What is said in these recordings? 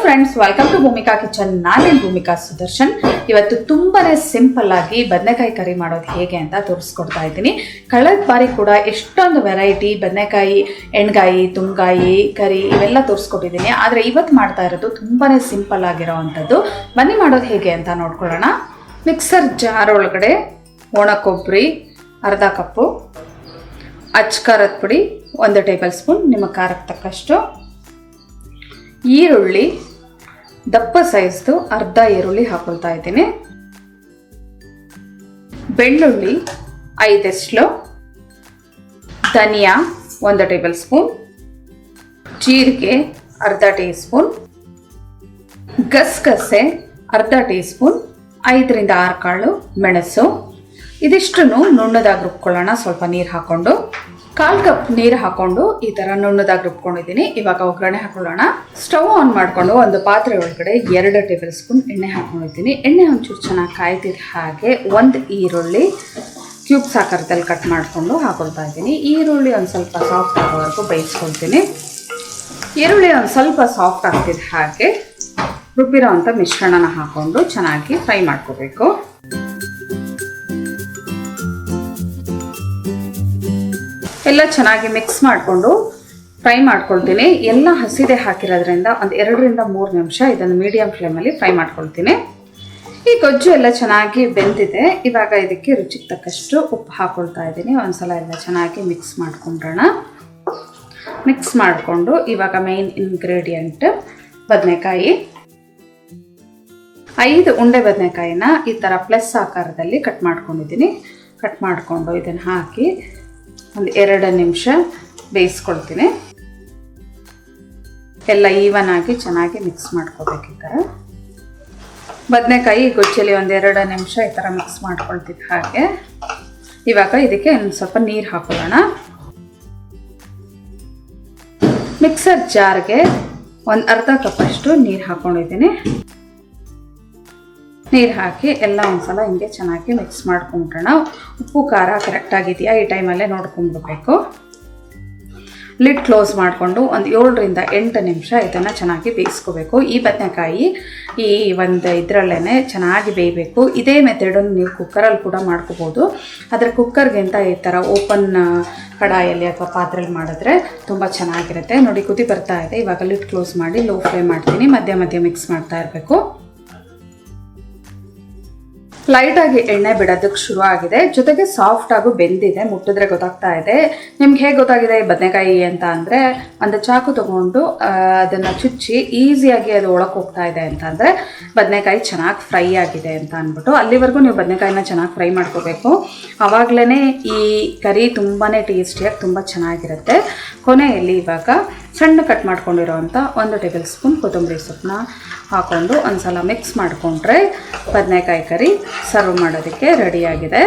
Friends, welcome to Bhoomika kitchen. ನಾನೇನು ಭೂಮಿಕಾ ಸುದರ್ಶನ್. ಇವತ್ತು ತುಂಬಾನೇ ಸಿಂಪಲ್ ಆಗಿ ಬದನೆಕಾಯಿ ಕರಿ ಮಾಡೋದು ಹೇಗೆ ಅಂತ ತೋರಿಸ್ಕೊಡ್ತಾ ಇದ್ದೀನಿ. ಕಳೆದ ಬಾರಿ ಕೂಡ ಎಷ್ಟೊಂದು ವೆರೈಟಿ ಬದನೆಕಾಯಿ, ಎಣ್ಗಾಯಿ, ತುಂಗಾಯಿ ಕರಿ ಇವೆಲ್ಲ ತೋರಿಸ್ಕೊಟ್ಟಿದ್ದೀನಿ. ಆದರೆ ಇವತ್ತು ಮಾಡ್ತಾ ಇರೋದು ತುಂಬಾನೇ ಸಿಂಪಲ್ ಆಗಿರೋ ಅಂಥದ್ದು. ಬನ್ನಿ ಮಾಡೋದು ಹೇಗೆ ಅಂತ ನೋಡ್ಕೊಳ್ಳೋಣ. ಮಿಕ್ಸರ್ ಜಾರ್ ಒಳಗಡೆ ಒಣ ಕೊಬ್ಬರಿ ಅರ್ಧ ಕಪ್ಪು, ಅಚ್ಕಾರದ ಪುಡಿ 1 ಟೇಬಲ್ ಸ್ಪೂನ್, ನಿಮ್ಮ ಖಾರಕ್ಕೆ ತಕ್ಕಷ್ಟು, ಈರುಳ್ಳಿ ದಪ್ಪ ಸೈಜ್ದು ಅರ್ಧ ಈರುಳ್ಳಿ ಹಾಕೊಳ್ತಾ ಇದ್ದೀನಿ, ಬೆಳ್ಳುಳ್ಳಿ 5 ಎಸ್ಳು, ಧನಿಯಾ 1 ಟೇಬಲ್ ಸ್ಪೂನ್, ಜೀರಿಗೆ ಅರ್ಧ ಟೀ ಸ್ಪೂನ್, ಗಸಗಸೆ ಅರ್ಧ ಟೀ ಸ್ಪೂನ್, 5 ರಿಂದ 6 ಕಾಳು ಮೆಣಸು. ಇದಿಷ್ಟನ್ನು ನುಣ್ಣದಾಗಿ ರುಬ್ಕೊಳ್ಳೋಣ. ಸ್ವಲ್ಪ ನೀರು ಹಾಕೊಂಡು 1/4 ಕಪ್ ನೀರು ಹಾಕೊಂಡು ಈ ಥರ ನುಣ್ಣದಾಗಿ ರುಬ್ಕೊಂಡಿದ್ದೀನಿ. ಇವಾಗ ಒಗ್ಗರಣೆ ಹಾಕೊಳ್ಳೋಣ. ಸ್ಟವ್ ಆನ್ ಮಾಡಿಕೊಂಡು ಒಂದು ಪಾತ್ರೆ ಒಳಗಡೆ 2 ಟೇಬಲ್ ಸ್ಪೂನ್ ಎಣ್ಣೆ ಹಾಕೊಂಡಿದ್ದೀನಿ. ಎಣ್ಣೆ ಒಂಚೂರು ಚೆನ್ನಾಗಿ ಕಾಯ್ತಿದ್ದ ಹಾಗೆ 1 ಈರುಳ್ಳಿ ಕ್ಯೂಬ್ಸ್ ಆಕಾರದಲ್ಲಿ ಕಟ್ ಮಾಡಿಕೊಂಡು ಹಾಕೊಳ್ತಾ ಇದ್ದೀನಿ. ಈರುಳ್ಳಿ ಒಂದು ಸ್ವಲ್ಪ ಸಾಫ್ಟ್ ಆಗೋವರೆಗೂ ಬೇಯಿಸ್ಕೊಳ್ತೀನಿ. ಈರುಳ್ಳಿ ಒಂದು ಸ್ವಲ್ಪ ಸಾಫ್ಟ್ ಆಗ್ತಿದ್ದ ಹಾಗೆ ರುಬ್ಬಿರೋ ಅಂಥ ಮಿಶ್ರಣನ ಹಾಕೊಂಡು ಚೆನ್ನಾಗಿ ಫ್ರೈ ಮಾಡ್ಕೋಬೇಕು. ಎಲ್ಲ ಚೆನ್ನಾಗಿ ಮಿಕ್ಸ್ ಮಾಡಿಕೊಂಡು ಫ್ರೈ ಮಾಡ್ಕೊಳ್ತೀನಿ. ಎಲ್ಲ ಹಸಿದೆ ಹಾಕಿರೋದ್ರಿಂದ ಒಂದು 2 ರಿಂದ 3 ನಿಮಿಷ ಇದನ್ನು ಮೀಡಿಯಂ ಫ್ಲೇಮಲ್ಲಿ ಫ್ರೈ ಮಾಡ್ಕೊಳ್ತೀನಿ. ಈ ಗೊಜ್ಜು ಎಲ್ಲ ಚೆನ್ನಾಗಿ ಬೆಂದಿದೆ. ಇವಾಗ ಇದಕ್ಕೆ ರುಚಿಗೆ ತಕ್ಕಷ್ಟು ಉಪ್ಪು ಹಾಕೊಳ್ತಾ ಇದ್ದೀನಿ. ಒಂದ್ಸಲ ಎಲ್ಲ ಚೆನ್ನಾಗಿ ಮಿಕ್ಸ್ ಮಾಡ್ಕೊಂಡ್ರೋಣ. ಮಿಕ್ಸ್ ಮಾಡಿಕೊಂಡು ಇವಾಗ ಮೇನ್ ಇಂಗ್ರೀಡಿಯೆಂಟ್ ಬದನೆಕಾಯಿ. 5 ಉಂಡೆ ಬದನೆಕಾಯಿನ ಈ ಥರ ಪ್ಲಸ್ ಆಕಾರದಲ್ಲಿ ಕಟ್ ಮಾಡ್ಕೊಂಡಿದ್ದೀನಿ. ಕಟ್ ಮಾಡಿಕೊಂಡು ಇದನ್ನು ಹಾಕಿ ಒಂದು 2 ನಿಮಿಷ ಬೇಯಿಸ್ಕೊಳ್ತೀನಿ. ಎಲ್ಲ ಈವನ್ ಆಗಿ ಚೆನ್ನಾಗಿ ಮಿಕ್ಸ್ ಮಾಡ್ಕೋಬೇಕು. ಈ ಥರ ಬದನೆಕಾಯಿ ಗೊಜ್ಜಲ್ಲಿ ಒಂದು 2 ನಿಮಿಷ ಈ ಥರ ಮಿಕ್ಸ್ ಮಾಡ್ಕೊಳ್ತಿದ್ದ ಹಾಗೆ ಇವಾಗ ಇದಕ್ಕೆ ಒಂದು ಸ್ವಲ್ಪ ನೀರು ಹಾಕೊಳ್ಳೋಣ. ಮಿಕ್ಸರ್ ಜಾರ್ಗೆ ಒಂದು ಅರ್ಧ ಕಪ್ಪಷ್ಟು ನೀರು ಹಾಕೊಂಡಿದ್ದೀನಿ. ನೀರು ಹಾಕಿ ಎಲ್ಲ ಒಂದ್ಸಲ ಹಿಂಗೆ ಚೆನ್ನಾಗಿ ಮಿಕ್ಸ್ ಮಾಡ್ಕೊಂಡ್ರೋಣ. ಉಪ್ಪು ಖಾರ ಕರೆಕ್ಟಾಗಿದೆಯಾ ಈ ಟೈಮಲ್ಲೇ ನೋಡ್ಕೊಂಡ್ಬಿಡ್ಬೇಕು. ಲಿಡ್ ಕ್ಲೋಸ್ ಮಾಡಿಕೊಂಡು ಒಂದು 7 ರಿಂದ 8 ನಿಮಿಷ ಇದನ್ನು ಚೆನ್ನಾಗಿ ಬೇಯಿಸ್ಕೋಬೇಕು. ಈ ಬದನೆಕಾಯಿ ಈ ಒಂದು ಇದರಲ್ಲೇ ಚೆನ್ನಾಗಿ ಬೇಯಬೇಕು. ಇದೇ ಮೆಥಡನ್ನು ನೀವು ಕುಕ್ಕರಲ್ಲಿ ಕೂಡ ಮಾಡ್ಕೋಬೋದು. ಆದರೆ ಕುಕ್ಕರ್ಗಿಂತ ಈ ಥರ ಓಪನ್ ಕಡಾಯಲ್ಲಿ ಅಥವಾ ಪಾತ್ರೆಯಲ್ಲಿ ಮಾಡಿದ್ರೆ ತುಂಬ ಚೆನ್ನಾಗಿರುತ್ತೆ. ನೋಡಿ, ಕುದಿ ಬರ್ತಾ ಇದೆ. ಇವಾಗ ಲಿಡ್ ಕ್ಲೋಸ್ ಮಾಡಿ ಲೋ ಫ್ಲೇಮ್ ಮಾಡ್ತೀನಿ. ಮಧ್ಯ ಮಧ್ಯ ಮಿಕ್ಸ್ ಮಾಡ್ತಾ ಇರಬೇಕು. ಲೈಟಾಗಿ ಎಣ್ಣೆ ಬಿಡೋದಕ್ಕೆ ಶುರು ಆಗಿದೆ. ಜೊತೆಗೆ ಸಾಫ್ಟ್ ಆಗು ಬೆಂದಿದೆ. ಮುಟ್ಟಿದ್ರೆ ಗೊತ್ತಾಗ್ತಾ ಇದೆ. ನಿಮ್ಗೆ ಹೇಗೆ ಗೊತ್ತಾಗಿದೆ ಈ ಬದನೆಕಾಯಿ ಅಂತ ಅಂದರೆ, ಒಂದು ಚಾಕು ತೊಗೊಂಡು ಅದನ್ನು ಚುಚ್ಚಿ ಈಸಿಯಾಗಿ ಅದು ಒಳಗೆ ಹೋಗ್ತಾ ಇದೆ ಅಂತ ಅಂದರೆ ಬದನೆಕಾಯಿ ಚೆನ್ನಾಗಿ ಫ್ರೈ ಆಗಿದೆ ಅಂತ ಅಂದ್ಬಿಟ್ಟು. ಅಲ್ಲಿವರೆಗೂ ನೀವು ಬದನೆಕಾಯಿನ ಚೆನ್ನಾಗಿ ಫ್ರೈ ಮಾಡ್ಕೋಬೇಕು. ಆವಾಗಲೇ ಈ ಕರಿ ತುಂಬಾ ಟೇಸ್ಟಿಯಾಗಿ ತುಂಬ ಚೆನ್ನಾಗಿರುತ್ತೆ. ಕೊನೆಯಲ್ಲಿ ಇವಾಗ ಸಣ್ಣ ಕಟ್ ಮಾಡ್ಕೊಂಡಿರೋವಂಥ 1 ಟೇಬಲ್ ಸ್ಪೂನ್ ಕೊತ್ತಂಬರಿ ಸೊಪ್ಪನ್ನ ಹಾಕ್ಕೊಂಡು ಒಂದು ಸಲ ಮಿಕ್ಸ್ ಮಾಡಿಕೊಂಡ್ರೆ ಬದನೆಕಾಯಿ ಕರಿ ಸರ್ವ್ ಮಾಡೋದಕ್ಕೆ ರೆಡಿಯಾಗಿದೆ.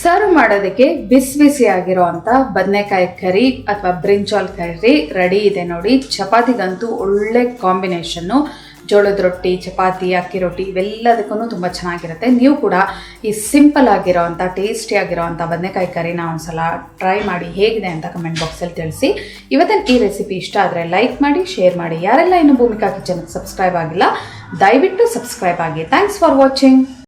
ಸರ್ವ್ ಮಾಡೋದಕ್ಕೆ ಬಿಸಿ ಬಿಸಿಯಾಗಿರೋ ಅಂಥ ಬದನೆಕಾಯಿ ಕರಿ ಅಥವಾ ಬ್ರಿಂಜಾಲ್ ಕರಿ ರೆಡಿ ಇದೆ ನೋಡಿ. ಚಪಾತಿಗಂತೂ ಒಳ್ಳೆ ಕಾಂಬಿನೇಷನ್ನು. ಜೋಳದ ರೊಟ್ಟಿ, ಚಪಾತಿ, ಅಕ್ಕಿ ರೊಟ್ಟಿ ಇವೆಲ್ಲದಕ್ಕೂ ತುಂಬ ಚೆನ್ನಾಗಿರುತ್ತೆ. ನೀವು ಕೂಡ ಈ ಸಿಂಪಲ್ ಆಗಿರೋ ಅಂಥ ಟೇಸ್ಟಿ ಆಗಿರೋ ಅಂಥ ಬದನೆಕಾಯಿ ಕರಿನ ಒಂದ್ಸಲ ಟ್ರೈ ಮಾಡಿ ಹೇಗಿದೆ ಅಂತ ಕಮೆಂಟ್ ಬಾಕ್ಸಲ್ಲಿ ತಿಳಿಸಿ. ಇವತ್ತಿನ ಈ ರೆಸಿಪಿ ಇಷ್ಟ ಆದರೆ ಲೈಕ್ ಮಾಡಿ, ಶೇರ್ ಮಾಡಿ. ಯಾರೆಲ್ಲ ಇನ್ನೂ ಭೂಮಿಕಾ ಕಿಚನ್ಗೆ ಸಬ್ಸ್ಕ್ರೈಬ್ ಆಗಿಲ್ಲ ದಯವಿಟ್ಟು ಸಬ್ಸ್ಕ್ರೈಬ್ ಆಗಿ. Thanks for watching.